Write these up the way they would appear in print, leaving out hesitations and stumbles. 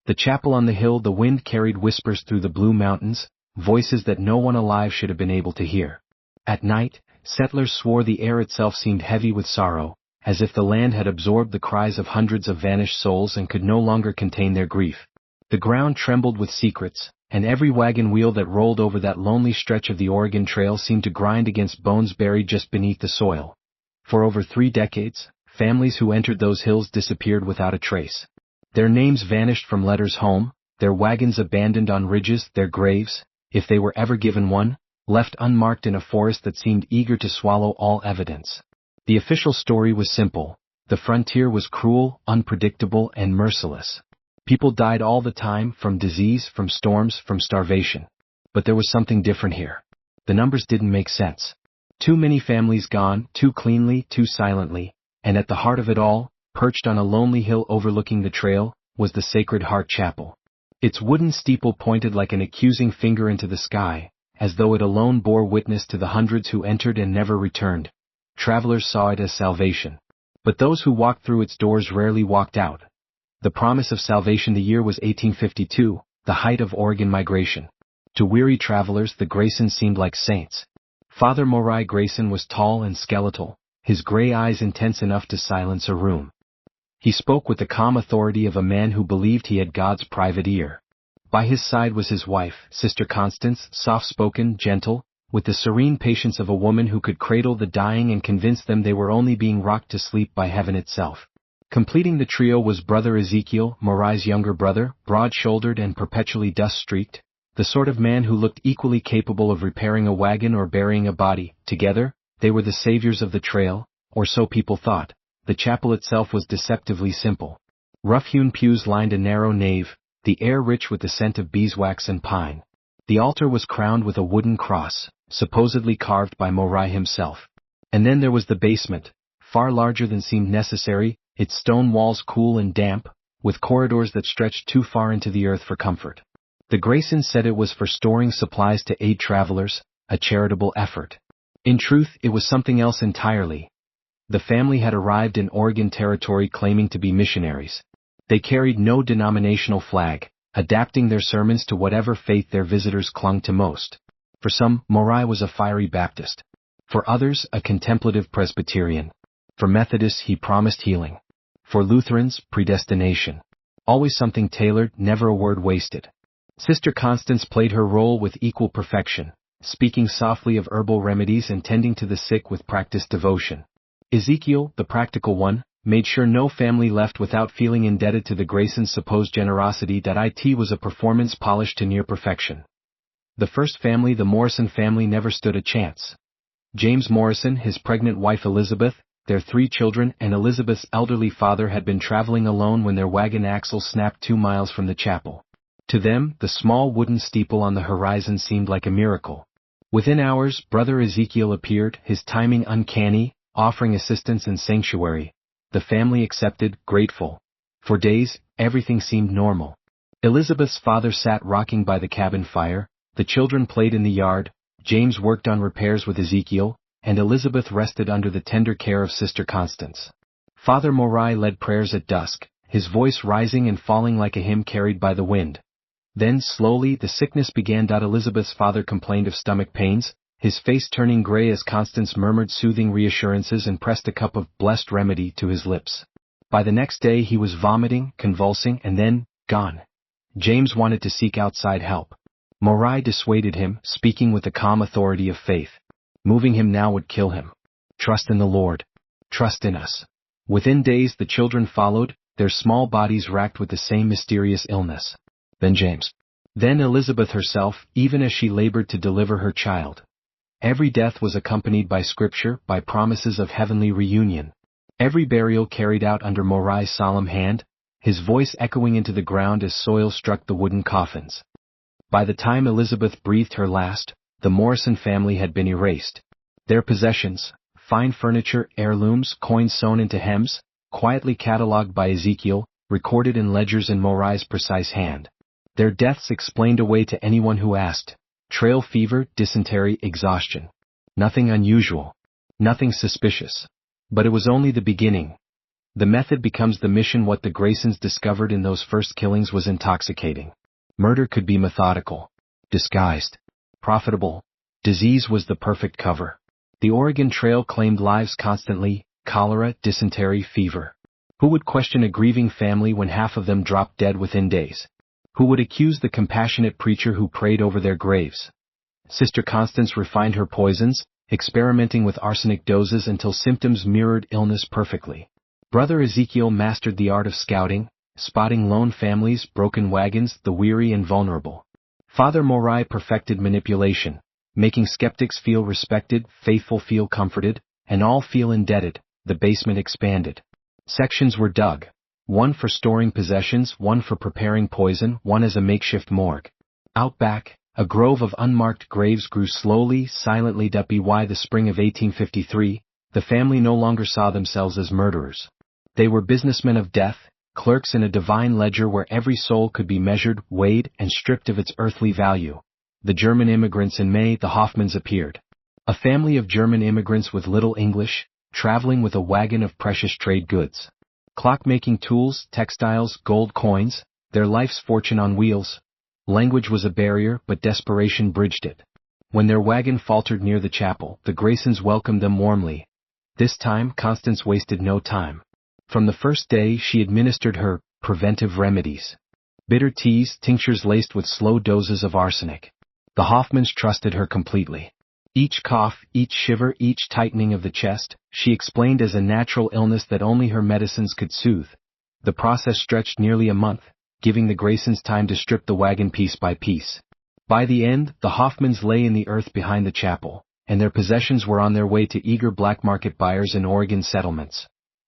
The chapel on the hill, the wind carried whispers through the blue mountains, voices that no one alive should have been able to hear. At night, settlers swore the air itself seemed heavy with sorrow, as if the land had absorbed the cries of hundreds of vanished souls and could no longer contain their grief. The ground trembled with secrets, and every wagon wheel that rolled over that lonely stretch of the Oregon Trail seemed to grind against bones buried just beneath the soil. For over 3 decades, families who entered those hills disappeared without a trace. Their names vanished from letters home, their wagons abandoned on ridges, their graves, if they were ever given one, left unmarked in a forest that seemed eager to swallow all evidence. The official story was simple. The frontier was cruel, unpredictable, and merciless. People died all the time, from disease, from storms, from starvation. But there was something different here. The numbers didn't make sense. Too many families gone, too cleanly, too silently, and at the heart of it all, perched on a lonely hill overlooking the trail, was the Sacred Heart Chapel. Its wooden steeple pointed like an accusing finger into the sky, as though it alone bore witness to the hundreds who entered and never returned. Travelers saw it as salvation. But those who walked through its doors rarely walked out. The promise of salvation. The year was 1852, the height of Oregon migration. To weary travelers, the Graysons seemed like saints. Father Morai Grayson was tall and skeletal, his gray eyes intense enough to silence a room. He spoke with the calm authority of a man who believed he had God's private ear. By his side was his wife, Sister Constance, soft-spoken, gentle, with the serene patience of a woman who could cradle the dying and convince them they were only being rocked to sleep by heaven itself. Completing the trio was Brother Ezekiel, Morai's younger brother, broad-shouldered and perpetually dust-streaked, the sort of man who looked equally capable of repairing a wagon or burying a body. Together, they were the saviors of the trail, or so people thought. The chapel itself was deceptively simple. Rough-hewn pews lined a narrow nave, the air rich with the scent of beeswax and pine. The altar was crowned with a wooden cross, supposedly carved by Morai himself. And then there was the basement, far larger than seemed necessary, its stone walls cool and damp, with corridors that stretched too far into the earth for comfort. The Graysons said it was for storing supplies to aid travelers, a charitable effort. In truth, it was something else entirely. The family had arrived in Oregon Territory claiming to be missionaries. They carried no denominational flag, adapting their sermons to whatever faith their visitors clung to most. For some, Morai was a fiery Baptist. For others, a contemplative Presbyterian. For Methodists, he promised healing. For Lutherans, predestination. Always something tailored, never a word wasted. Sister Constance played her role with equal perfection, speaking softly of herbal remedies and tending to the sick with practiced devotion. Ezekiel, the practical one, made sure no family left without feeling indebted to the Graysons' supposed generosity. It was a performance polished to near perfection. The first family, the Morrison family, never stood a chance. James Morrison, his pregnant wife Elizabeth, their 3 children, and Elizabeth's elderly father had been traveling alone when their wagon axle snapped 2 miles from the chapel. To them, the small wooden steeple on the horizon seemed like a miracle. Within hours, Brother Ezekiel appeared, his timing uncanny, offering assistance and sanctuary. The family accepted, grateful. For days, everything seemed normal. Elizabeth's father sat rocking by the cabin fire, the children played in the yard, James worked on repairs with Ezekiel, and Elizabeth rested under the tender care of Sister Constance. Father Morai led prayers at dusk, his voice rising and falling like a hymn carried by the wind. Then, slowly, the sickness began. Elizabeth's father complained of stomach pains, his face turning gray as Constance murmured soothing reassurances and pressed a cup of blessed remedy to his lips. By the next day he was vomiting, convulsing, and then, gone. James wanted to seek outside help. Morai dissuaded him, speaking with the calm authority of faith. Moving him now would kill him. Trust in the Lord. Trust in us. Within days the children followed, their small bodies racked with the same mysterious illness. Then James. Then Elizabeth herself, even as she labored to deliver her child. Every death was accompanied by scripture, by promises of heavenly reunion. Every burial carried out under Morai's solemn hand, his voice echoing into the ground as soil struck the wooden coffins. By the time Elizabeth breathed her last, the Morrison family had been erased. Their possessions, fine furniture, heirlooms, coins sewn into hems, quietly catalogued by Ezekiel, recorded in ledgers in Morai's precise hand. Their deaths explained away to anyone who asked. Trail fever, dysentery, exhaustion. Nothing unusual. Nothing suspicious. But it was only the beginning. The method becomes the mission. What the Graysons discovered in those first killings was intoxicating. Murder could be methodical, disguised, profitable. Disease was the perfect cover. The Oregon Trail claimed lives constantly: cholera, dysentery, fever. Who would question a grieving family when half of them dropped dead within days? Who would accuse the compassionate preacher who prayed over their graves? Sister Constance refined her poisons, experimenting with arsenic doses until symptoms mirrored illness perfectly. Brother Ezekiel mastered the art of scouting, spotting lone families, broken wagons, the weary and vulnerable. Father Morai perfected manipulation, making skeptics feel respected, faithful feel comforted, and all feel indebted. The basement expanded. Sections were dug. One for storing possessions, one for preparing poison, one as a makeshift morgue. Out back, a grove of unmarked graves grew slowly, silently. By the spring of 1853, the family no longer saw themselves as murderers. They were businessmen of death, clerks in a divine ledger where every soul could be measured, weighed, and stripped of its earthly value. The German immigrants. In May, the Hoffmans appeared. A family of German immigrants with little English, traveling with a wagon of precious trade goods. Clockmaking tools, textiles, gold coins, their life's fortune on wheels. Language was a barrier, but desperation bridged it. When their wagon faltered near the chapel, the Graysons welcomed them warmly. This time, Constance wasted no time. From the first day, she administered her preventive remedies. Bitter teas, tinctures laced with slow doses of arsenic. The Hoffmans trusted her completely. Each cough, each shiver, each tightening of the chest, she explained as a natural illness that only her medicines could soothe. The process stretched nearly a month, giving the Graysons time to strip the wagon piece by piece. By the end, the Hoffmans lay in the earth behind the chapel, and their possessions were on their way to eager black market buyers in Oregon settlements.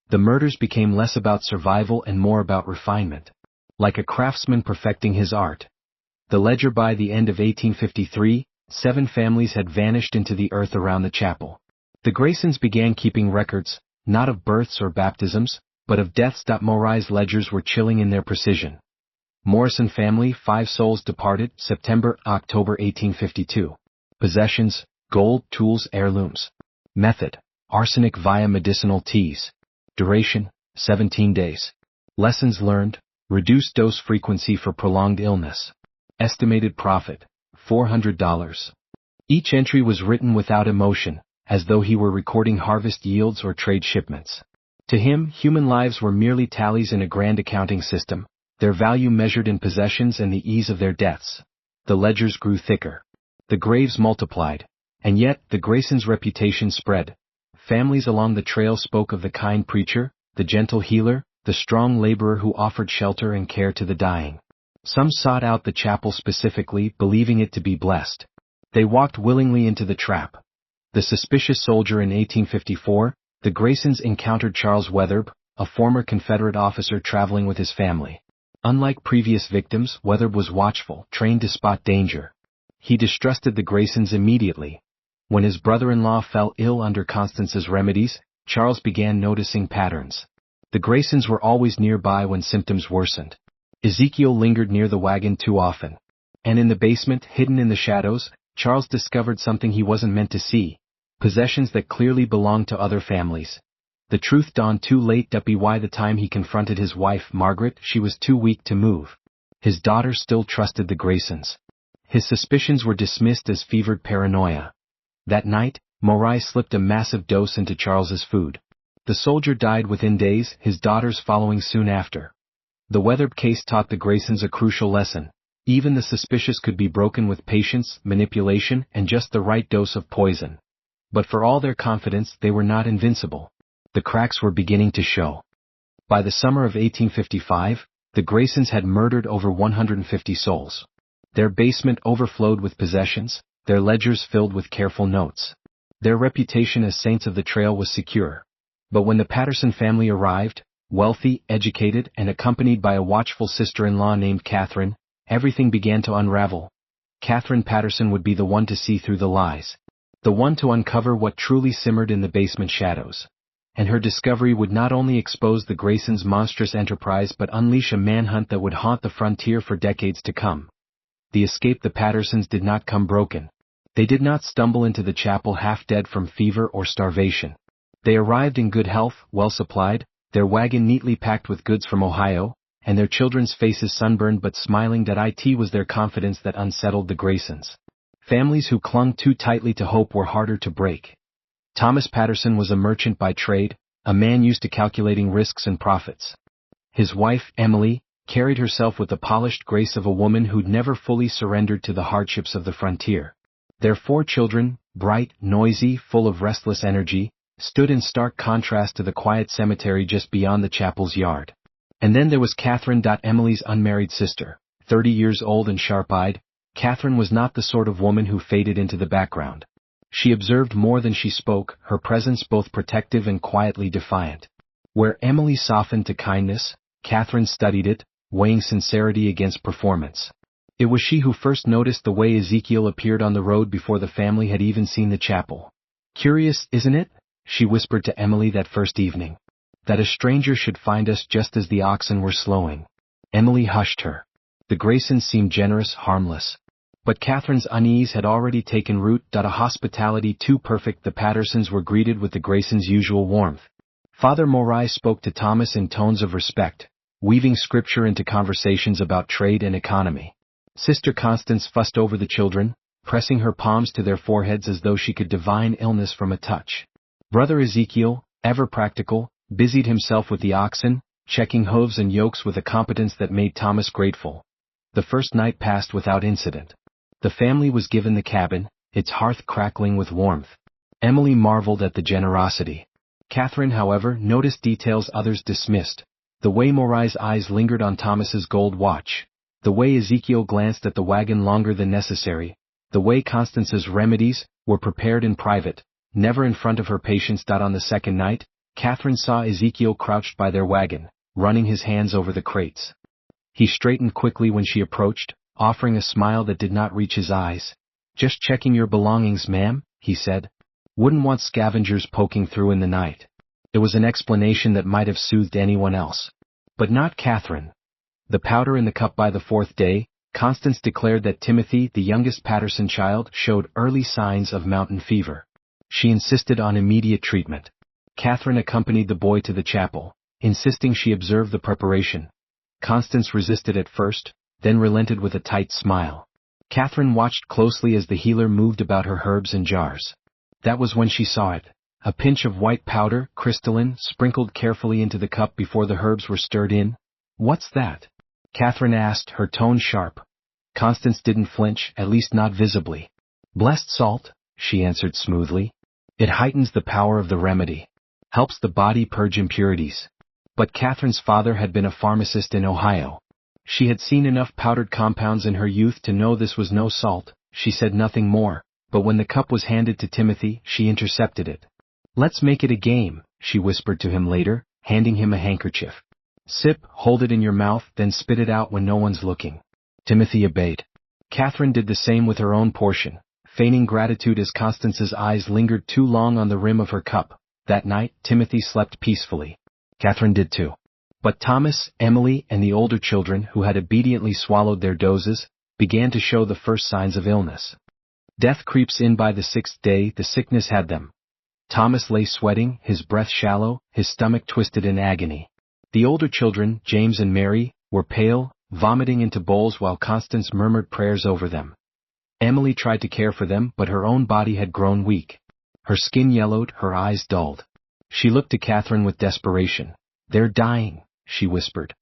The murders became less about survival and more about refinement. Like a craftsman perfecting his art. The ledger. By the end of 1853, 7 families had vanished into the earth around the chapel. The Graysons began keeping records, not of births or baptisms, but of deaths. Morai's ledgers were chilling in their precision. Morrison family, 5 souls departed, September-October 1852. Possessions: gold, tools, heirlooms. Method: arsenic via medicinal teas. Duration: 17 days. Lessons learned: reduce dose frequency for prolonged illness. Estimated profit: $400. Each entry was written without emotion, as though he were recording harvest yields or trade shipments. To him, human lives were merely tallies in a grand accounting system, their value measured in possessions and the ease of their deaths. The ledgers grew thicker. The graves multiplied. And yet, the Graysons' reputation spread. Families along the trail spoke of the kind preacher, the gentle healer, the strong laborer who offered shelter and care to the dying. Some sought out the chapel specifically, believing it to be blessed. They walked willingly into the trap. The suspicious soldier. In 1854, the Graysons encountered Charles Wetherbe, a former Confederate officer traveling with his family. Unlike previous victims, Wetherbe was watchful, trained to spot danger. He distrusted the Graysons immediately. When his brother-in-law fell ill under Constance's remedies, Charles began noticing patterns. The Graysons were always nearby when symptoms worsened. Ezekiel lingered near the wagon too often. And in the basement, hidden in the shadows, Charles discovered something he wasn't meant to see: possessions that clearly belonged to other families. The truth dawned too late. By the time he confronted his wife, Margaret, she was too weak to move. His daughter still trusted the Graysons. His suspicions were dismissed as fevered paranoia. That night, Morai slipped a massive dose into Charles's food. The soldier died within days, his daughters following soon after. The Wetherbe case taught the Graysons a crucial lesson. Even the suspicious could be broken with patience, manipulation, and just the right dose of poison. But for all their confidence, they were not invincible. The cracks were beginning to show. By the summer of 1855, the Graysons had murdered over 150 souls. Their basement overflowed with possessions, their ledgers filled with careful notes. Their reputation as saints of the trail was secure. But when the Patterson family arrived, wealthy, educated, and accompanied by a watchful sister-in-law named Catherine, everything began to unravel. Catherine Patterson would be the one to see through the lies. The one to uncover what truly simmered in the basement shadows. And her discovery would not only expose the Graysons' monstrous enterprise but unleash a manhunt that would haunt the frontier for decades to come. The escape. The Pattersons did not come broken. They did not stumble into the chapel half dead from fever or starvation. They arrived in good health, well supplied, their wagon neatly packed with goods from Ohio, and their children's faces sunburned but smiling. It was their confidence that unsettled the Graysons. Families who clung too tightly to hope were harder to break. Thomas Patterson was a merchant by trade, a man used to calculating risks and profits. His wife, Emily, carried herself with the polished grace of a woman who'd never fully surrendered to the hardships of the frontier. Their 4 children, bright, noisy, full of restless energy, stood in stark contrast to the quiet cemetery just beyond the chapel's yard. And then there was Catherine, Emily's unmarried sister. 30 years old and sharp-eyed, Catherine was not the sort of woman who faded into the background. She observed more than she spoke, her presence both protective and quietly defiant. Where Emily softened to kindness, Catherine studied it, weighing sincerity against performance. It was she who first noticed the way Ezekiel appeared on the road before the family had even seen the chapel. "Curious, isn't it?" she whispered to Emily that first evening. "That a stranger should find us just as the oxen were slowing." Emily hushed her. The Graysons seemed generous, harmless. But Catherine's unease had already taken root. A hospitality too perfect, the Pattersons were greeted with the Graysons' usual warmth. Father Morai spoke to Thomas in tones of respect, weaving scripture into conversations about trade and economy. Sister Constance fussed over the children, pressing her palms to their foreheads as though she could divine illness from a touch. Brother Ezekiel, ever practical, busied himself with the oxen, checking hooves and yokes with a competence that made Thomas grateful. The first night passed without incident. The family was given the cabin, its hearth crackling with warmth. Emily marveled at the generosity. Catherine, however, noticed details others dismissed. The way Morai's eyes lingered on Thomas's gold watch. The way Ezekiel glanced at the wagon longer than necessary. The way Constance's remedies were prepared in private, never in front of her patients. On the second night, Catherine saw Ezekiel crouched by their wagon, running his hands over the crates. He straightened quickly when she approached, offering a smile that did not reach his eyes. "Just checking your belongings, ma'am," he said. "Wouldn't want scavengers poking through in the night." It was an explanation that might have soothed anyone else. But not Catherine. The powder in the cup. By the 4th day, Constance declared that Timothy, the youngest Patterson child, showed early signs of mountain fever. She insisted on immediate treatment. Catherine accompanied the boy to the chapel, insisting she observe the preparation. Constance resisted at first, then relented with a tight smile. Catherine watched closely as the healer moved about her herbs and jars. That was when she saw it. A pinch of white powder, crystalline, sprinkled carefully into the cup before the herbs were stirred in. "What's that?" Catherine asked, her tone sharp. Constance didn't flinch, at least not visibly. "Blessed salt," she answered smoothly. "It heightens the power of the remedy. Helps the body purge impurities." But Catherine's father had been a pharmacist in Ohio. She had seen enough powdered compounds in her youth to know this was no salt. She said nothing more, but when the cup was handed to Timothy, she intercepted it. "Let's make it a game," she whispered to him later, handing him a handkerchief. "Sip, hold it in your mouth, then spit it out when no one's looking." Timothy obeyed. Catherine did the same with her own portion, feigning gratitude as Constance's eyes lingered too long on the rim of her cup. That night, Timothy slept peacefully. Catherine did too. But Thomas, Emily, and the older children, who had obediently swallowed their doses, began to show the first signs of illness. Death creeps in by the 6th day. The sickness had them. Thomas lay sweating, his breath shallow, his stomach twisted in agony. The older children, James and Mary, were pale, vomiting into bowls while Constance murmured prayers over them. Emily tried to care for them, but her own body had grown weak. Her skin yellowed, her eyes dulled. She looked to Catherine with desperation. "They're dying," she whispered.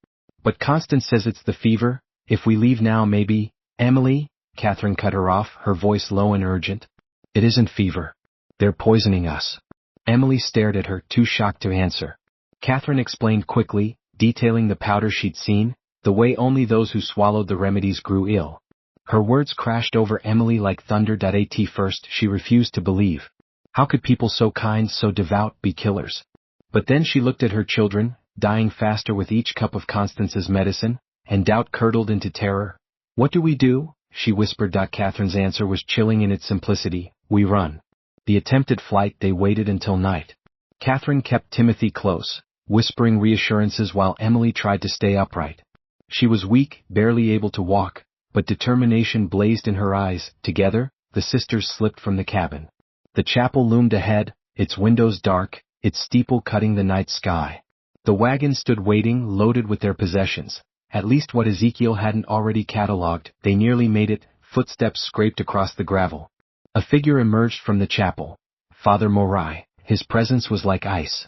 "But Constance says it's the fever. If we leave now, maybe—" "Emily," Catherine cut her off, her voice low and urgent. "It isn't fever. They're poisoning us." Emily stared at her, too shocked to answer. Catherine explained quickly, detailing the powder she'd seen, the way only those who swallowed the remedies grew ill. Her words crashed over Emily like thunder. At first, she refused to believe. How could people so kind, so devout, be killers? But then she looked at her children, dying faster with each cup of Constance's medicine, and doubt curdled into terror. "What do we do?" she whispered. Catherine's answer was chilling in its simplicity. "We run." The attempted flight. They waited until night. Catherine kept Timothy close, whispering reassurances while Emily tried to stay upright. She was weak, barely able to walk, but determination blazed in her eyes. Together, the sisters slipped from the cabin. The chapel loomed ahead, its windows dark, its steeple cutting the night sky. The wagon stood waiting, loaded with their possessions, at least what Ezekiel hadn't already catalogued. They nearly made it. Footsteps scraped across the gravel. A figure emerged from the chapel. Father Morai. His presence was like ice.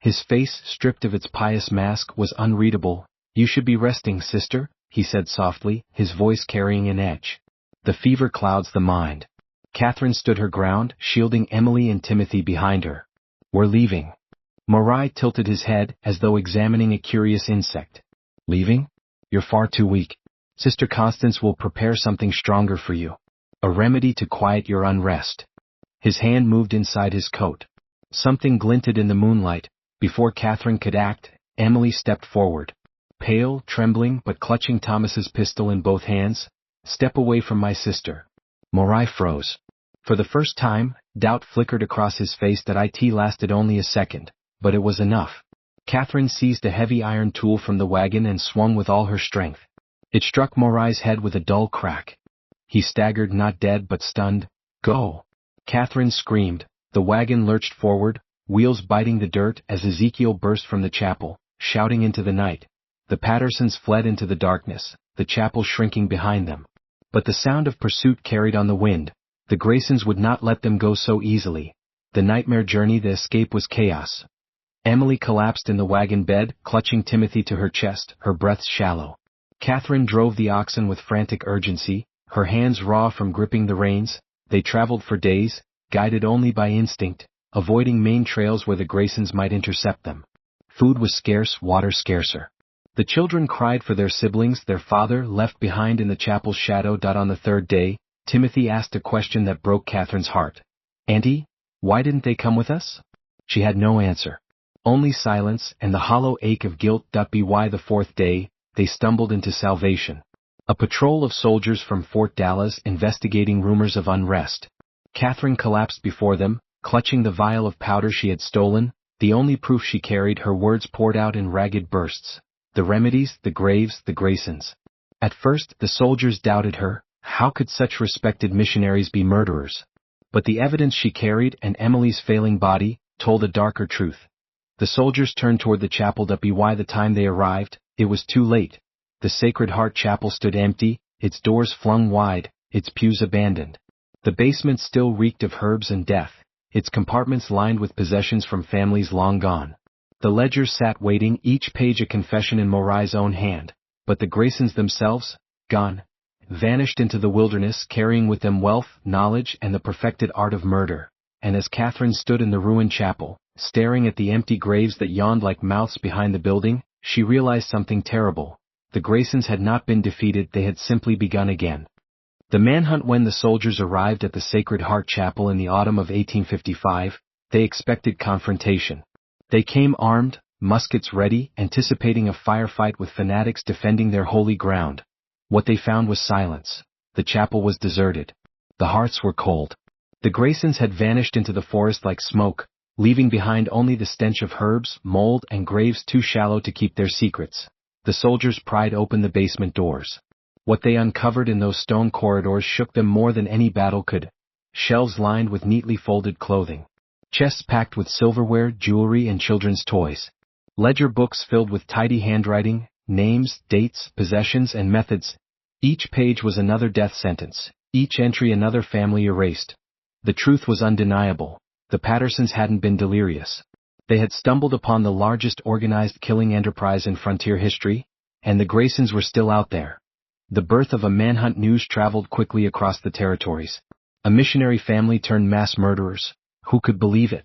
His face, stripped of its pious mask, was unreadable. "You should be resting, sister," he said softly, his voice carrying an edge. "The fever clouds the mind." Catherine stood her ground, shielding Emily and Timothy behind her. "We're leaving." Morai tilted his head, as though examining a curious insect. "Leaving? You're far too weak. Sister Constance will prepare something stronger for you. A remedy to quiet your unrest." His hand moved inside his coat. Something glinted in the moonlight. Before Catherine could act, Emily stepped forward. Pale, trembling, but clutching Thomas's pistol in both hands. "Step away from my sister." Morai froze. For the first time, doubt flickered across his face. That it lasted only a second, but it was enough. Catherine seized a heavy iron tool from the wagon and swung with all her strength. It struck Morai's head with a dull crack. He staggered, not dead but stunned. "Go!" Catherine screamed. The wagon lurched forward, wheels biting the dirt, as Ezekiel burst from the chapel, shouting into the night. The Pattersons fled into the darkness, the chapel shrinking behind them. But the sound of pursuit carried on the wind. The Graysons would not let them go so easily. The nightmare journey, the escape was chaos. Emily collapsed in the wagon bed, clutching Timothy to her chest, her breath shallow. Catherine drove the oxen with frantic urgency, her hands raw from gripping the reins. They traveled for days, guided only by instinct, avoiding main trails where the Graysons might intercept them. Food was scarce, water scarcer. The children cried for their siblings, their father left behind in the chapel's shadow. On the third day, Timothy asked a question that broke Catherine's heart. "Auntie, why didn't they come with us?" She had no answer. Only silence and the hollow ache of guilt. By the fourth day, they stumbled into salvation. A patrol of soldiers from Fort Dallas investigating rumors of unrest. Catherine collapsed before them, clutching the vial of powder she had stolen, the only proof she carried. Her words poured out in ragged bursts. The remedies, the graves, the Graysons. At first, the soldiers doubted her. How could such respected missionaries be murderers? But the evidence she carried, and Emily's failing body, told a darker truth. The soldiers turned toward the chapel. By the time they arrived, it was too late. The Sacred Heart Chapel stood empty, its doors flung wide, its pews abandoned. The basement still reeked of herbs and death, its compartments lined with possessions from families long gone. The ledgers sat waiting, each page a confession in Morai's own hand. But the Graysons themselves, gone, vanished into the wilderness, carrying with them wealth, knowledge, and the perfected art of murder. And as Catherine stood in the ruined chapel, staring at the empty graves that yawned like mouths behind the building, she realized something terrible. The Graysons had not been defeated, they had simply begun again. The manhunt. When the soldiers arrived at the Sacred Heart Chapel in the autumn of 1855, they expected confrontation. They came armed, muskets ready, anticipating a firefight with fanatics defending their holy ground. What they found was silence. The chapel was deserted. The hearts were cold. The Graysons had vanished into the forest like smoke, leaving behind only the stench of herbs, mold, and graves too shallow to keep their secrets. The soldiers pried open the basement doors. What they uncovered in those stone corridors shook them more than any battle could. Shelves lined with neatly folded clothing. Chests packed with silverware, jewelry, and children's toys. Ledger books filled with tidy handwriting, names, dates, possessions, and methods. Each page was another death sentence, each entry another family erased. The truth was undeniable. The Pattersons hadn't been delirious. They had stumbled upon the largest organized killing enterprise in frontier history, and the Graysons were still out there. The birth of a manhunt. News traveled quickly across the territories. A missionary family turned mass murderers. Who could believe it?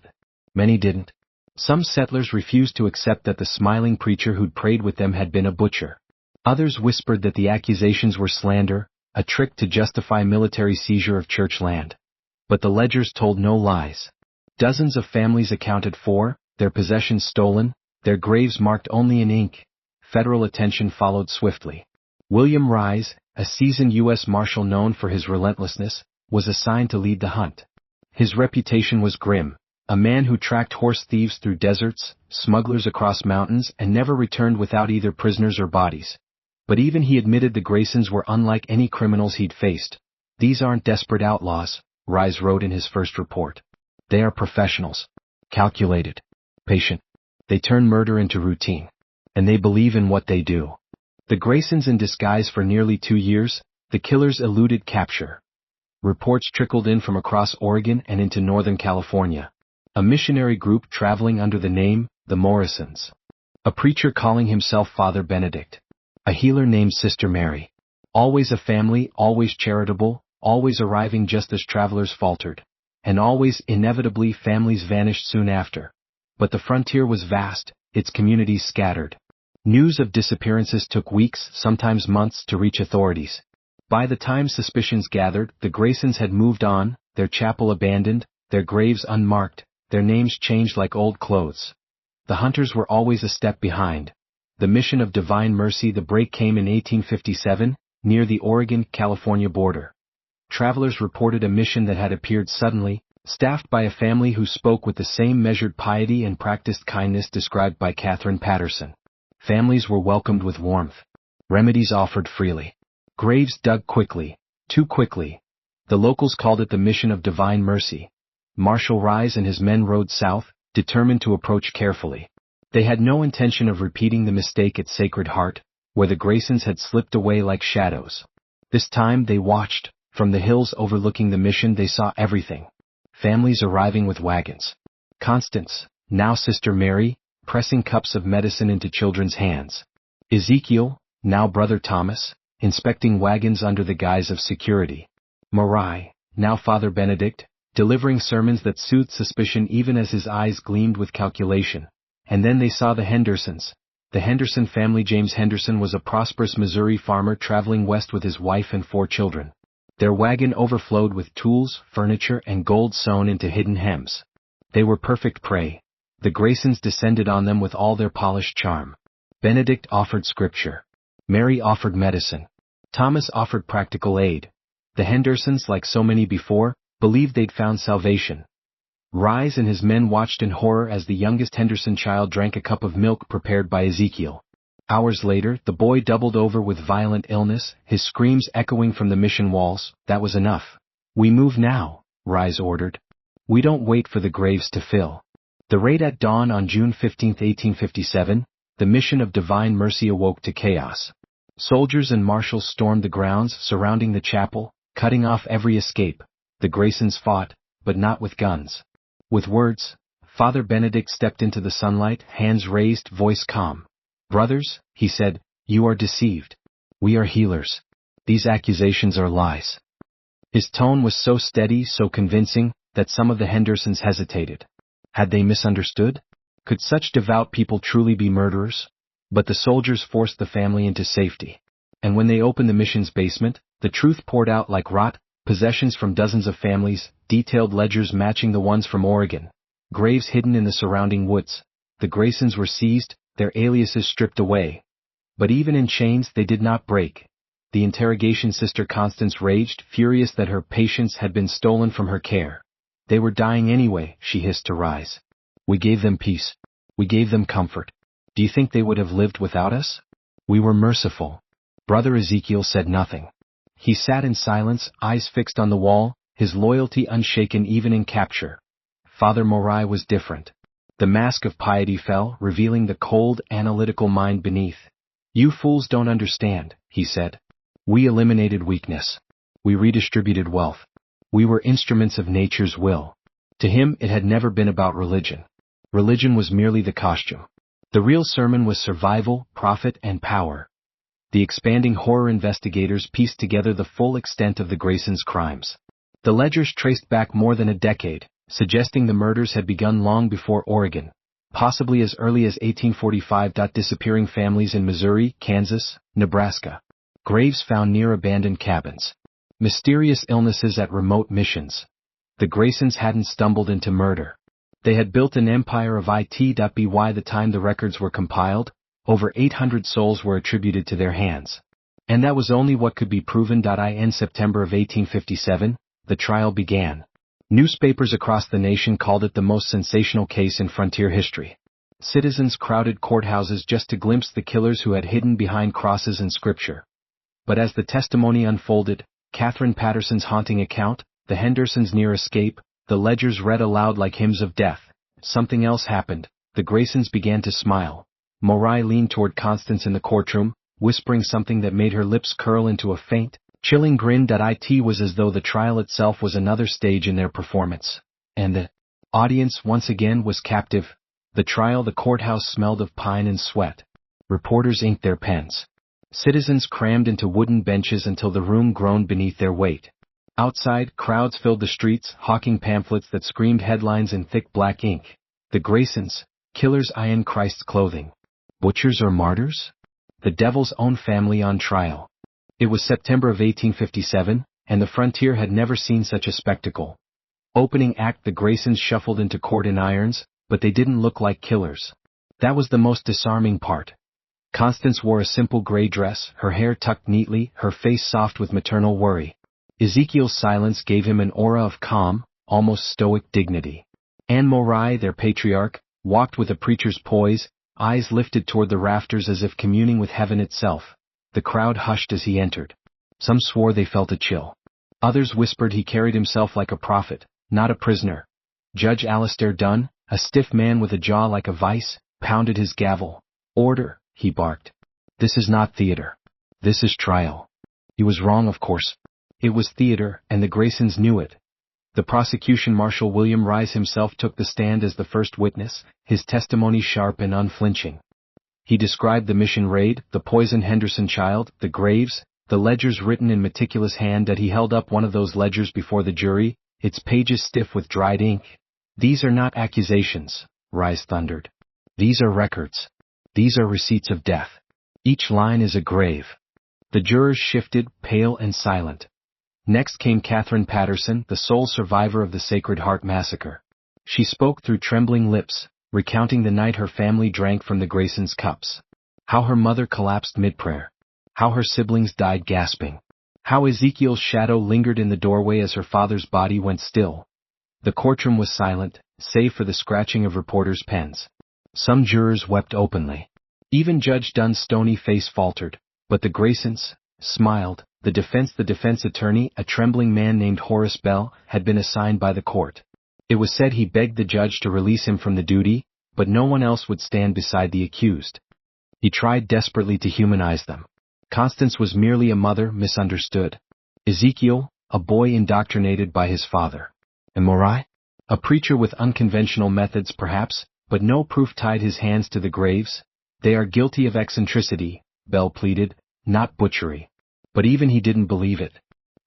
Many didn't. Some settlers refused to accept that the smiling preacher who'd prayed with them had been a butcher. Others whispered that the accusations were slander, a trick to justify military seizure of church land. But the ledgers told no lies. Dozens of families accounted for, their possessions stolen, their graves marked only in ink. Federal attention followed swiftly. William Rise, a seasoned U.S. Marshal known for his relentlessness, was assigned to lead the hunt. His reputation was grim, a man who tracked horse thieves through deserts, smugglers across mountains, and never returned without either prisoners or bodies. But even he admitted the Graysons were unlike any criminals he'd faced. "These aren't desperate outlaws," Rise wrote in his first report. "They are professionals. Calculated. Patient. They turn murder into routine. And they believe in what they do. The Graysons in disguise for nearly 2 years, the killers eluded capture. Reports trickled in from across Oregon and into Northern California. A missionary group traveling under the name, the Morrisons. A preacher calling himself Father Benedict. A healer named Sister Mary. Always a family, always charitable, always arriving just as travelers faltered. And always, inevitably, families vanished soon after. But the frontier was vast, its communities scattered. News of disappearances took weeks, sometimes months, to reach authorities. By the time suspicions gathered, the Graysons had moved on, their chapel abandoned, their graves unmarked, their names changed like old clothes. The hunters were always a step behind. The mission of Divine Mercy. The break came in 1857, near the Oregon-California border. Travelers reported a mission that had appeared suddenly, staffed by a family who spoke with the same measured piety and practiced kindness described by Catherine Patterson. Families were welcomed with warmth. Remedies offered freely. Graves dug quickly, too quickly. The locals called it the mission of Divine Mercy. Marshal Rise and his men rode south, determined to approach carefully. They had no intention of repeating the mistake at Sacred Heart, where the Graysons had slipped away like shadows. This time they watched. From the hills overlooking the mission they saw everything. Families arriving with wagons. Constance, now Sister Mary, pressing cups of medicine into children's hands. Ezekiel, now Brother Thomas, inspecting wagons under the guise of security. Morai, now Father Benedict, delivering sermons that soothed suspicion even as his eyes gleamed with calculation. And then they saw the Hendersons. The Henderson family. James Henderson was a prosperous Missouri farmer traveling west with his wife and 4 children. Their wagon overflowed with tools, furniture, and gold sewn into hidden hems. They were perfect prey. The Graysons descended on them with all their polished charm. Benedict offered scripture. Mary offered medicine. Thomas offered practical aid. The Hendersons, like so many before, believed they'd found salvation. Rise and his men watched in horror as the youngest Henderson child drank a cup of milk prepared by Ezekiel. Hours later, the boy doubled over with violent illness, his screams echoing from the mission walls. That was enough. We move now, Rise ordered. We don't wait for the graves to fill. The raid at dawn on June 15, 1857, the mission of Divine Mercy awoke to chaos. Soldiers and marshals stormed the grounds surrounding the chapel, cutting off every escape. The Graysons fought, but not with guns. With words. Father Benedict stepped into the sunlight, hands raised, voice calm. Brothers, he said, you are deceived. We are healers. These accusations are lies. His tone was so steady, so convincing, that some of the Hendersons hesitated. Had they misunderstood? Could such devout people truly be murderers? But the soldiers forced the family into safety. And when they opened the mission's basement, the truth poured out like rot, possessions from dozens of families, detailed ledgers matching the ones from Oregon, graves hidden in the surrounding woods. The Graysons were seized, their aliases stripped away. But even in chains they did not break. The interrogation Sister Constance raged, furious that her patients had been stolen from her care. They were dying anyway, she hissed to Rise. We gave them peace. We gave them comfort. Do you think they would have lived without us? We were merciful. Brother Ezekiel said nothing. He sat in silence, eyes fixed on the wall, his loyalty unshaken even in capture. Father Morai was different. The mask of piety fell, revealing the cold, analytical mind beneath. You fools don't understand, he said. We eliminated weakness. We redistributed wealth. We were instruments of nature's will. To him it had never been about religion. Religion was merely the costume. The real sermon was survival, profit, and power. The expanding horror investigators pieced together the full extent of the Graysons' crimes. The ledgers traced back more than a decade, suggesting the murders had begun long before Oregon, possibly as early as 1845. Disappearing families in Missouri, Kansas, Nebraska. Graves found near abandoned cabins. Mysterious illnesses at remote missions. The Graysons hadn't stumbled into murder. They had built an empire of it. By the time the records were compiled, over 800 souls were attributed to their hands. And that was only what could be proven. In September of 1857, the trial began. Newspapers across the nation called it the most sensational case in frontier history. Citizens crowded courthouses just to glimpse the killers who had hidden behind crosses and scripture. But as the testimony unfolded, Catherine Patterson's haunting account, the Hendersons' near escape, the ledgers read aloud like hymns of death, something else happened. The Graysons began to smile. Morai leaned toward Constance in the courtroom, whispering something that made her lips curl into a faint, chilling grin. It was as though the trial itself was another stage in their performance. And the audience once again was captive. The courthouse smelled of pine and sweat. Reporters inked their pens. Citizens crammed into wooden benches until the room groaned beneath their weight. Outside, crowds filled the streets, hawking pamphlets that screamed headlines in thick black ink. The Graysons, killers in Christ's clothing. Butchers or martyrs? The devil's own family on trial. It was September of 1857, and the frontier had never seen such a spectacle. Opening act, the Graysons shuffled into court in irons, but they didn't look like killers. That was the most disarming part. Constance wore a simple gray dress, her hair tucked neatly, her face soft with maternal worry. Ezekiel's silence gave him an aura of calm, almost stoic dignity. Anne Morai, their patriarch, walked with a preacher's poise, eyes lifted toward the rafters as if communing with heaven itself. The crowd hushed as he entered. Some swore they felt a chill. Others whispered he carried himself like a prophet, not a prisoner. Judge Alistair Dunn, a stiff man with a jaw like a vice, pounded his gavel. "Order," he barked. "This is not theater. This is trial." He was wrong, of course. It was theater, and the Graysons knew it. The prosecution marshal William Rise himself took the stand as the first witness, his testimony sharp and unflinching. He described the mission raid, the poisoned Henderson child, the graves, the ledgers written in meticulous hand. That he held up one of those ledgers before the jury, its pages stiff with dried ink. "These are not accusations," Rise thundered. "These are records. These are receipts of death. Each line is a grave." The jurors shifted, pale and silent. Next came Catherine Patterson, the sole survivor of the Sacred Heart massacre. She spoke through trembling lips, recounting the night her family drank from the Graysons' cups. How her mother collapsed mid-prayer. How her siblings died gasping. How Ezekiel's shadow lingered in the doorway as her father's body went still. The courtroom was silent, save for the scratching of reporters' pens. Some jurors wept openly. Even Judge Dunn's stony face faltered, but the Graysons smiled. The defense attorney, a trembling man named Horace Bell, had been assigned by the court. It was said he begged the judge to release him from the duty, but no one else would stand beside the accused. He tried desperately to humanize them. Constance was merely a mother misunderstood. Ezekiel, a boy indoctrinated by his father. And Morai? A preacher with unconventional methods perhaps, but no proof tied his hands to the graves. "They are guilty of eccentricity," Bell pleaded, "not butchery." But even he didn't believe it.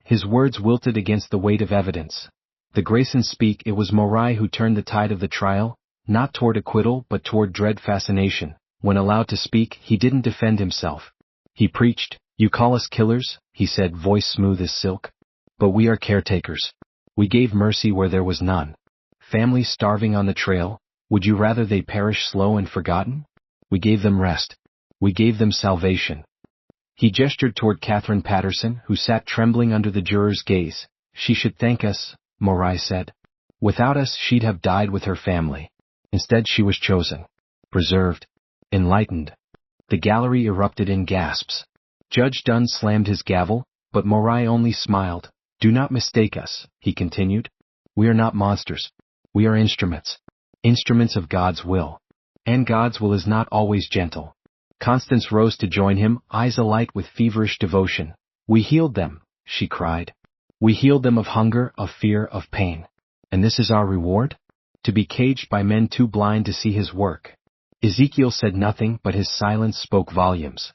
His words wilted against the weight of evidence. The Graysons speak. It was Morai who turned the tide of the trial, not toward acquittal but toward dread fascination. When allowed to speak, he didn't defend himself. He preached. "You call us killers," he said, voice smooth as silk. "But we are caretakers. We gave mercy where there was none. Families starving on the trail, would you rather they perish slow and forgotten? We gave them rest. We gave them salvation." He gestured toward Catherine Patterson, who sat trembling under the juror's gaze. "She should thank us," Morai said. "Without us she'd have died with her family. Instead she was chosen, preserved, enlightened." The gallery erupted in gasps. Judge Dunn slammed his gavel, but Morai only smiled. "Do not mistake us," he continued. "We are not monsters. We are instruments. Instruments of God's will. And God's will is not always gentle." Constance rose to join him, eyes alight with feverish devotion. "We healed them," she cried. "We healed them of hunger, of fear, of pain. And this is our reward? To be caged by men too blind to see his work." Ezekiel said nothing, but his silence spoke volumes.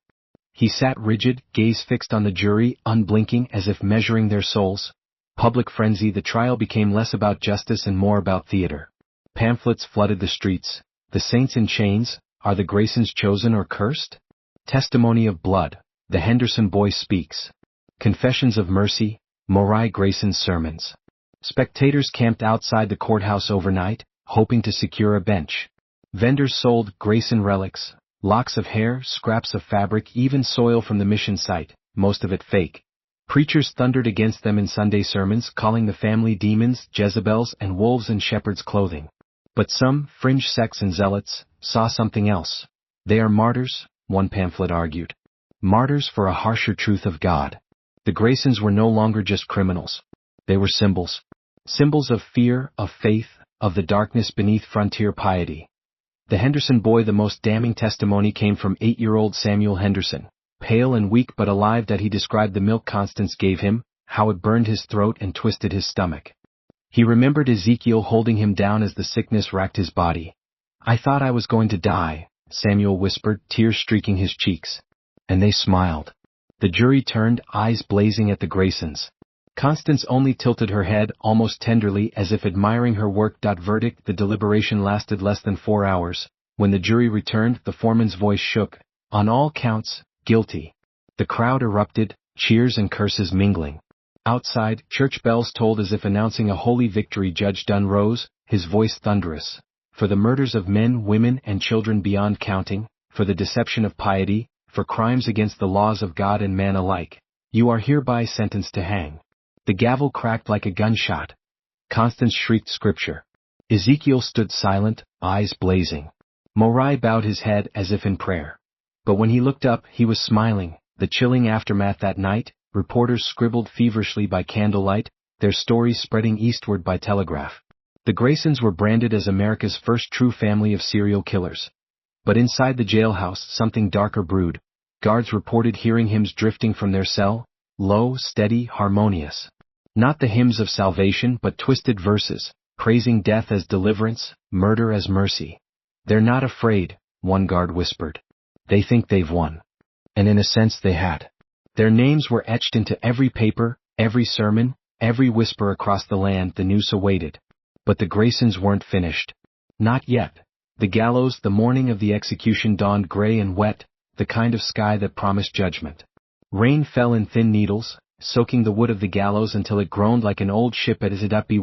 He sat rigid, gaze fixed on the jury, unblinking as if measuring their souls. Public frenzy. The trial became less about justice and more about theater. Pamphlets flooded the streets. "The saints in chains. Are the Graysons chosen or cursed?" Testimony of blood. The Henderson boy speaks. Confessions of mercy. Morai Grayson's sermons. Spectators camped outside the courthouse overnight, hoping to secure a bench. Vendors sold Grayson relics, locks of hair, scraps of fabric, even soil from the mission site, most of it fake. Preachers thundered against them in Sunday sermons, calling the family demons, Jezebels, and wolves in shepherd's clothing. But some, fringe sects and zealots, saw something else. "They are martyrs," one pamphlet argued. "Martyrs for a harsher truth of God." The Graysons were no longer just criminals. They were symbols. Symbols of fear, of faith, of the darkness beneath frontier piety. The Henderson boy. The most damning testimony came from 8-year-old Samuel Henderson, pale and weak but alive. That he described the milk Constance gave him, how it burned his throat and twisted his stomach. He remembered Ezekiel holding him down as the sickness racked his body. "I thought I was going to die," Samuel whispered, tears streaking his cheeks. And they smiled. The jury turned, eyes blazing at the Graysons. Constance only tilted her head, almost tenderly, as if admiring her work. Verdict. The deliberation lasted less than 4 hours. When the jury returned, the foreman's voice shook. "On all counts, guilty." The crowd erupted, cheers and curses mingling. Outside, church bells tolled as if announcing a holy victory. Judge Dunn rose, his voice thunderous. "For the murders of men, women, and children beyond counting, for the deception of piety, for crimes against the laws of God and man alike, you are hereby sentenced to hang." The gavel cracked like a gunshot. Constance shrieked scripture. Ezekiel stood silent, eyes blazing. Morai bowed his head as if in prayer. But when he looked up, he was smiling. The chilling aftermath that night, reporters scribbled feverishly by candlelight, their stories spreading eastward by telegraph. The Graysons were branded as America's first true family of serial killers. But inside the jailhouse, something darker brewed. Guards reported hearing hymns drifting from their cell, low, steady, harmonious. Not the hymns of salvation, but twisted verses, praising death as deliverance, murder as mercy. "They're not afraid," one guard whispered. "They think they've won." And in a sense they had. Their names were etched into every paper, every sermon, every whisper across the land. The noose awaited. But the Graysons weren't finished. Not yet. The gallows, the morning of the execution, dawned gray and wet, the kind of sky that promised judgment. Rain fell in thin needles, soaking the wood of the gallows until it groaned like an old ship at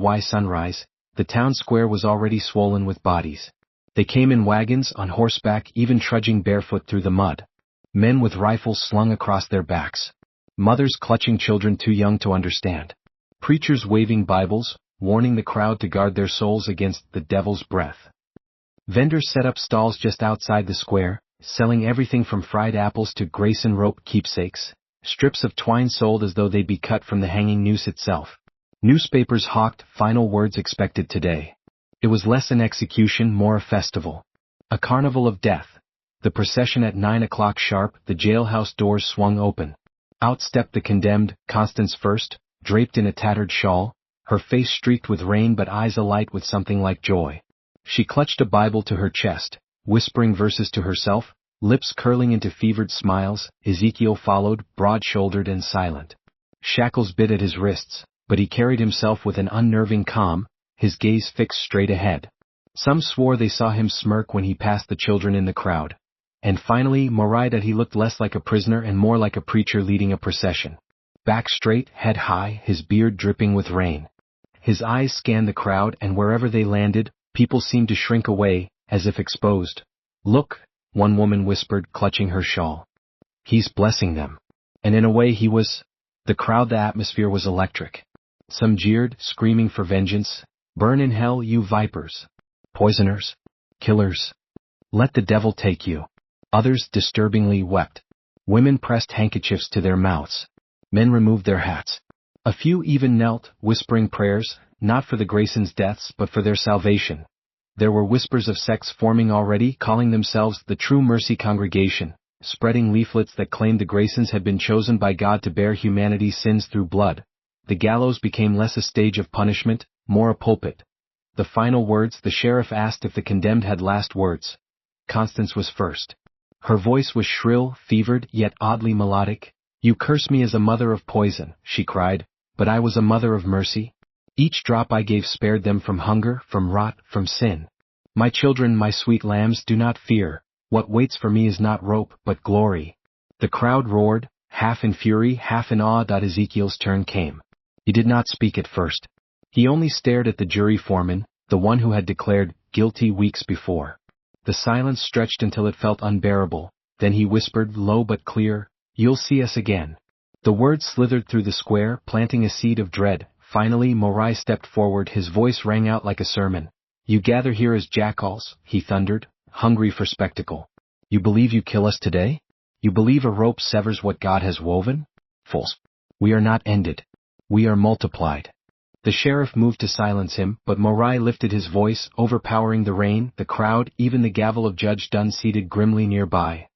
by sunrise. The town square was already swollen with bodies. They came in wagons, on horseback, even trudging barefoot through the mud. Men with rifles slung across their backs. Mothers clutching children too young to understand. Preachers waving Bibles, warning the crowd to guard their souls against the devil's breath. Vendors set up stalls just outside the square, selling everything from fried apples to Grayson rope keepsakes. Strips of twine sold as though they'd be cut from the hanging noose itself. Newspapers hawked final words expected today. It was less an execution, more a festival. A carnival of death. The procession at 9 o'clock sharp, the jailhouse doors swung open. Out stepped the condemned, Constance first, draped in a tattered shawl, her face streaked with rain but eyes alight with something like joy. She clutched a Bible to her chest, whispering verses to herself, lips curling into fevered smiles. Ezekiel followed, broad-shouldered and silent. Shackles bit at his wrists, but he carried himself with an unnerving calm, his gaze fixed straight ahead. Some swore they saw him smirk when he passed the children in the crowd. And finally, Morai, that he looked less like a prisoner and more like a preacher leading a procession. Back straight, head high, his beard dripping with rain. His eyes scanned the crowd, and wherever they landed, people seemed to shrink away, as if exposed. "Look," one woman whispered, clutching her shawl. "He's blessing them." And in a way he was. The crowd, the atmosphere was electric. Some jeered, screaming for vengeance. "Burn in hell, you vipers! Poisoners! Killers! Let the devil take you!" Others disturbingly wept. Women pressed handkerchiefs to their mouths. Men removed their hats. A few even knelt, whispering prayers, not for the Graysons' deaths but for their salvation. There were whispers of sects forming already, calling themselves the True Mercy Congregation, spreading leaflets that claimed the Graysons had been chosen by God to bear humanity's sins through blood. The gallows became less a stage of punishment, more a pulpit. The final words, the sheriff asked if the condemned had last words. Constance was first. Her voice was shrill, fevered, yet oddly melodic. "You curse me as a mother of poison," she cried, "but I was a mother of mercy. Each drop I gave spared them from hunger, from rot, from sin. My children, my sweet lambs, do not fear. What waits for me is not rope, but glory." The crowd roared, half in fury, half in awe. Ezekiel's turn came. He did not speak at first. He only stared at the jury foreman, the one who had declared guilty weeks before. The silence stretched until it felt unbearable. Then he whispered, low but clear, "You'll see us again." The words slithered through the square, planting a seed of dread. Finally, Morai stepped forward, his voice rang out like a sermon. "You gather here as jackals," he thundered, hungry for spectacle. "You believe you kill us today? You believe a rope severs what God has woven? Fools. We are not ended. We are multiplied. The sheriff moved to silence him, but Morai lifted his voice, overpowering the rain, the crowd, even the gavel of Judge Dunn seated grimly nearby.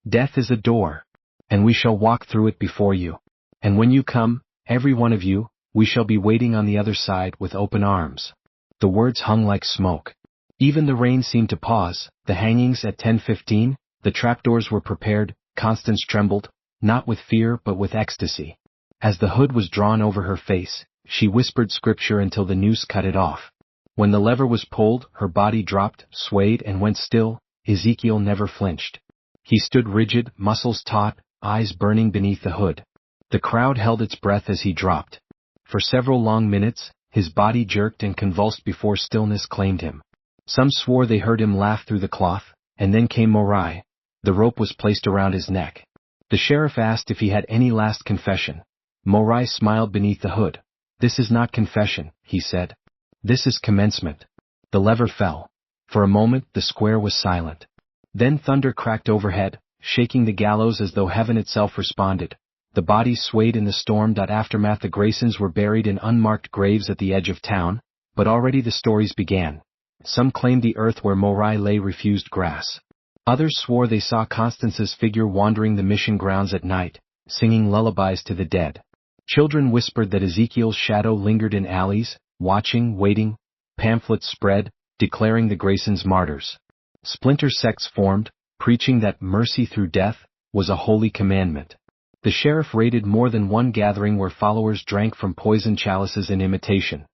Death is a door, and we shall walk through it before you. And when you come, every one of you, we shall be waiting on the other side with open arms. The words hung like smoke. Even the rain seemed to pause. The hangings at 10:15, the trapdoors were prepared. Constance trembled, not with fear but with ecstasy. As the hood was drawn over her face, she whispered scripture until the noose cut it off. When the lever was pulled, her body dropped, swayed and went still. Ezekiel never flinched. He stood rigid, muscles taut, eyes burning beneath the hood. The crowd held its breath as he dropped. For several long minutes, his body jerked and convulsed before stillness claimed him. Some swore they heard him laugh through the cloth, and then came Morai. The rope was placed around his neck. The sheriff asked if he had any last confession. Morai smiled beneath the hood. This is not confession, he said. This is commencement. The lever fell. For a moment the square was silent. Then thunder cracked overhead, shaking the gallows as though heaven itself responded. The bodies swayed in the storm. Aftermath. The Graysons were buried in unmarked graves at the edge of town, but already the stories began. Some claimed the earth where Morai lay refused grass. Others swore they saw Constance's figure wandering the mission grounds at night, singing lullabies to the dead. Children whispered that Ezekiel's shadow lingered in alleys, watching, waiting. Pamphlets spread, declaring the Graysons martyrs. Splinter sects formed, preaching that mercy through death was a holy commandment. The sheriff raided more than one gathering where followers drank from poisoned chalices in imitation.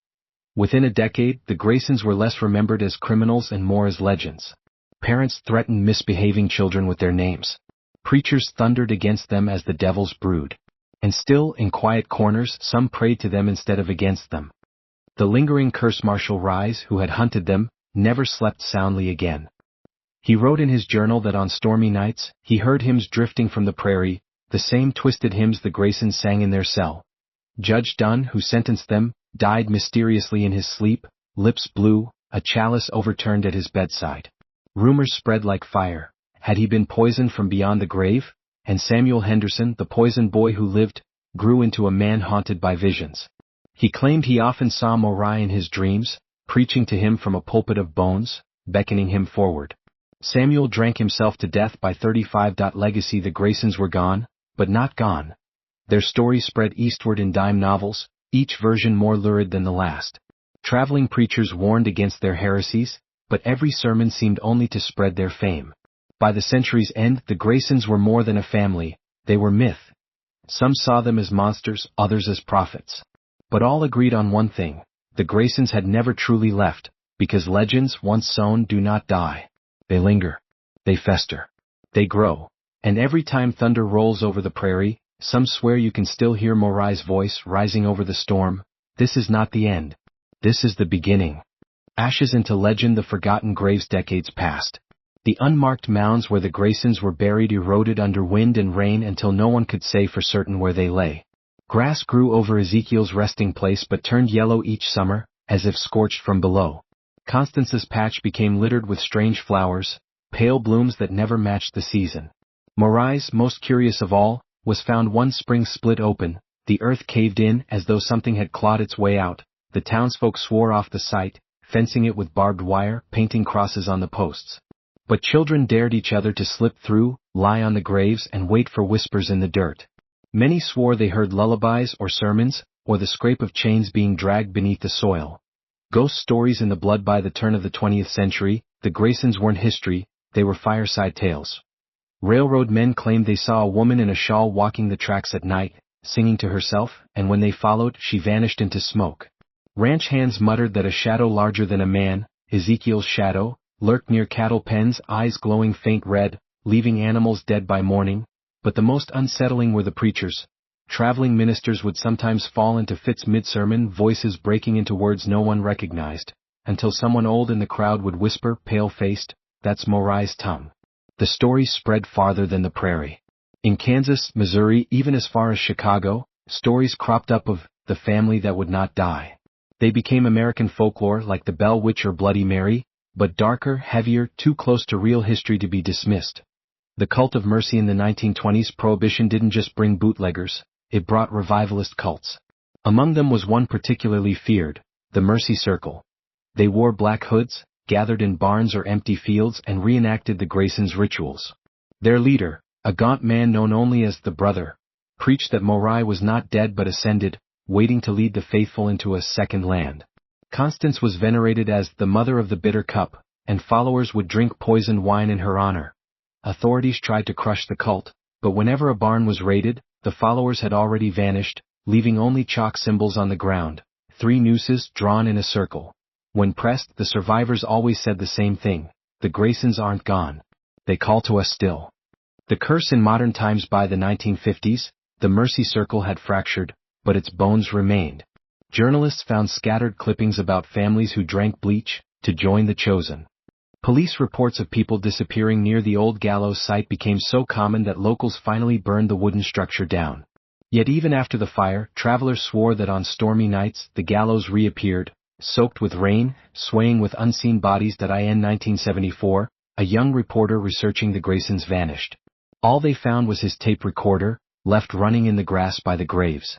Within a decade, the Graysons were less remembered as criminals and more as legends. Parents threatened misbehaving children with their names. Preachers thundered against them as the devil's brood. And still, in quiet corners, some prayed to them instead of against them. The lingering curse. Marshal Rise, who had hunted them, never slept soundly again. He wrote in his journal that on stormy nights, he heard hymns drifting from the prairie, the same twisted hymns the Graysons sang in their cell. Judge Dunn, who sentenced them, died mysteriously in his sleep, lips blue, a chalice overturned at his bedside. Rumors spread like fire. Had he been poisoned from beyond the grave? And Samuel Henderson, the poisoned boy who lived, grew into a man haunted by visions. He claimed he often saw Morai in his dreams, preaching to him from a pulpit of bones, beckoning him forward. Samuel drank himself to death by 35. Legacy. The Graysons were gone, but not gone. Their story spread eastward in dime novels, each version more lurid than the last. Traveling preachers warned against their heresies, but every sermon seemed only to spread their fame. By the century's end, the Graysons were more than a family, they were myth. Some saw them as monsters, others as prophets. But all agreed on one thing: the Graysons had never truly left, because legends once sown do not die. They linger. They fester. They grow. And every time thunder rolls over the prairie, some swear you can still hear Morai's voice rising over the storm. This is not the end. This is the beginning. Ashes into legend. The forgotten graves. Decades passed. The unmarked mounds where the Graysons were buried eroded under wind and rain until no one could say for certain where they lay. Grass grew over Ezekiel's resting place but turned yellow each summer, as if scorched from below. Constance's patch became littered with strange flowers, pale blooms that never matched the season. Morai's, most curious of all, was found one spring split open, the earth caved in as though something had clawed its way out. The townsfolk swore off the site, fencing it with barbed wire, painting crosses on the posts. But children dared each other to slip through, lie on the graves and wait for whispers in the dirt. Many swore they heard lullabies or sermons, or the scrape of chains being dragged beneath the soil. Ghost stories in the blood. By the turn of the 20th century, the Graysons weren't history, they were fireside tales. Railroad men claimed they saw a woman in a shawl walking the tracks at night, singing to herself, and when they followed, she vanished into smoke. Ranch hands muttered that a shadow larger than a man, Ezekiel's shadow, lurked near cattle pens, eyes glowing faint red, leaving animals dead by morning. But the most unsettling were the preachers. Traveling ministers would sometimes fall into fits mid-sermon, voices breaking into words no one recognized, until someone old in the crowd would whisper, pale-faced, "That's Morai's tongue." The story spread farther than the prairie. In Kansas, Missouri, even as far as Chicago, stories cropped up of the family that would not die. They became American folklore like the Bell Witch or Bloody Mary, but darker, heavier, too close to real history to be dismissed. The cult of mercy. In the 1920s, Prohibition didn't just bring bootleggers, it brought revivalist cults. Among them was one particularly feared, the Mercy Circle. They wore black hoods, gathered in barns or empty fields and reenacted the Graysons' rituals. Their leader, a gaunt man known only as the Brother, preached that Morai was not dead but ascended, waiting to lead the faithful into a second land. Constance was venerated as the Mother of the Bitter Cup, and followers would drink poisoned wine in her honor. Authorities tried to crush the cult, but whenever a barn was raided, the followers had already vanished, leaving only chalk symbols on the ground, 3 nooses drawn in a circle. When pressed, the survivors always said the same thing: the Graysons aren't gone. They call to us still. The curse in modern times. By the 1950s, the Mercy Circle had fractured, but its bones remained. Journalists found scattered clippings about families who drank bleach to join the chosen. Police reports of people disappearing near the old gallows site became so common that locals finally burned the wooden structure down. Yet even after the fire, travelers swore that on stormy nights the gallows reappeared, soaked with rain, swaying with unseen bodies. In 1974, a young reporter researching the Graysons vanished. All they found was his tape recorder, left running in the grass by the graves.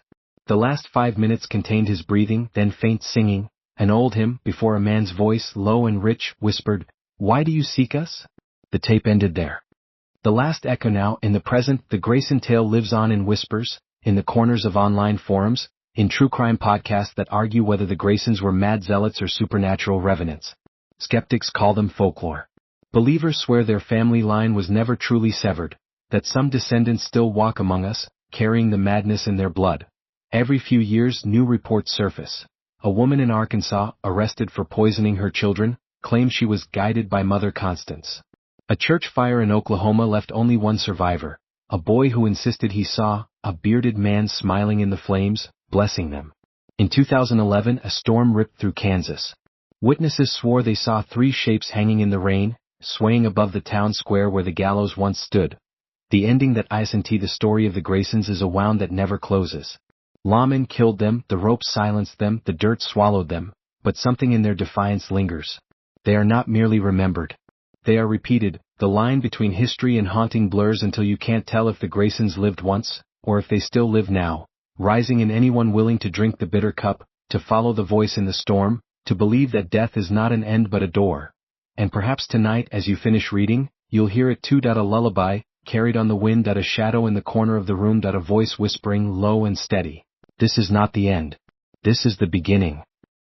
The last 5 minutes contained his breathing, then faint singing, an old hymn, before a man's voice, low and rich, whispered, "Why do you seek us?" The tape ended there. The last echo. Now, in the present, the Grayson tale lives on in whispers, in the corners of online forums, in true crime podcasts that argue whether the Graysons were mad zealots or supernatural revenants. Skeptics call them folklore. Believers swear their family line was never truly severed, that some descendants still walk among us, carrying the madness in their blood. Every few years, new reports surface. A woman in Arkansas, arrested for poisoning her children, claimed she was guided by Mother Constance. A church fire in Oklahoma left only one survivor, a boy who insisted he saw a bearded man smiling in the flames, blessing them. In 2011, a storm ripped through Kansas. Witnesses swore they saw 3 shapes hanging in the rain, swaying above the town square where the gallows once stood. The ending. That isn't the story of the Graysons is a wound that never closes. Lawmen killed them, the ropes silenced them, the dirt swallowed them, but something in their defiance lingers. They are not merely remembered. They are repeated. The line between history and haunting blurs until you can't tell if the Graysons lived once, or if they still live now, rising in anyone willing to drink the bitter cup, to follow the voice in the storm, to believe that death is not an end but a door. And perhaps tonight, as you finish reading, you'll hear it too. A lullaby, carried on the wind. A shadow in the corner of the room. A voice whispering low and steady, "This is not the end. This is the beginning."